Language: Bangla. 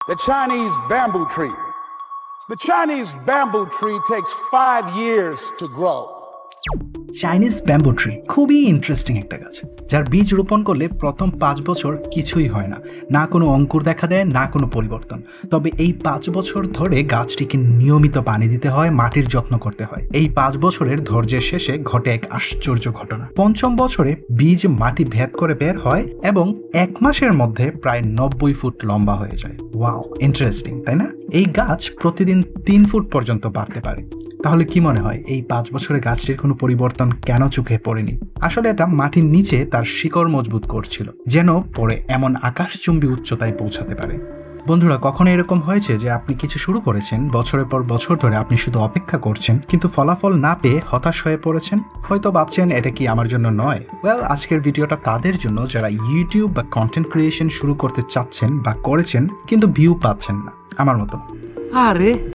The Chinese bamboo tree. The Chinese bamboo tree takes 5 years to grow. Chinese bamboo tree খুবই ইন্টারেস্টিং একটা গাছ, যার বীজ রোপণ করলে প্রথম 5 বছর কিছুই হয় না, না কোনো অঙ্কুর দেখা দেয়, না কোনো পরিবর্তন। তবে এই 5 বছর ধরে গাছটিকে নিয়মিত পানি দিতে হয়, মাটির যত্ন করতে হয়। এই 5 বছরের ধৈর্যের শেষে ঘটে এক আশ্চর্য ঘটনা। 5ম বছরে বীজ মাটি ভেদ করে বের হয় এবং 1 মাসের মধ্যে প্রায় 90 ফুট লম্বা হয়ে যায়। ওয়াও, ইন্টারেস্টিং তাই না? এই গাছ প্রতিদিন 3 ফুট পর্যন্ত বাড়তে পারে। তাহলে কি মনে হয় এই 5 বছরে গাছটির কোনো পরিবর্তন কেন চোখে পড়েনি? আসলে এটা মাটির নিচে তার শিকড় মজবুত করছিল, যেন পরে এমন আকাশচুম্বী উচ্চতায় পৌঁছাতে পারে। বন্ধুরা, কখনো এরকম হয়েছে যে আপনি কিছু শুরু করেছেন, বছরের পর বছর ধরে আপনি শুধু অপেক্ষা করছেন, কিন্তু ফলাফল না পেয়ে হতাশ হয়ে পড়েছেন? হয়তো ভাবছেন এটা কি আমার জন্য নয়। ওয়েল, আজকের ভিডিওটা তাদের জন্য যারা ইউটিউব বা কন্টেন্ট ক্রিয়েশন শুরু করতে চাচ্ছেন বা করেছেন কিন্তু ভিউ পাচ্ছেন না, আমার মতো। আরে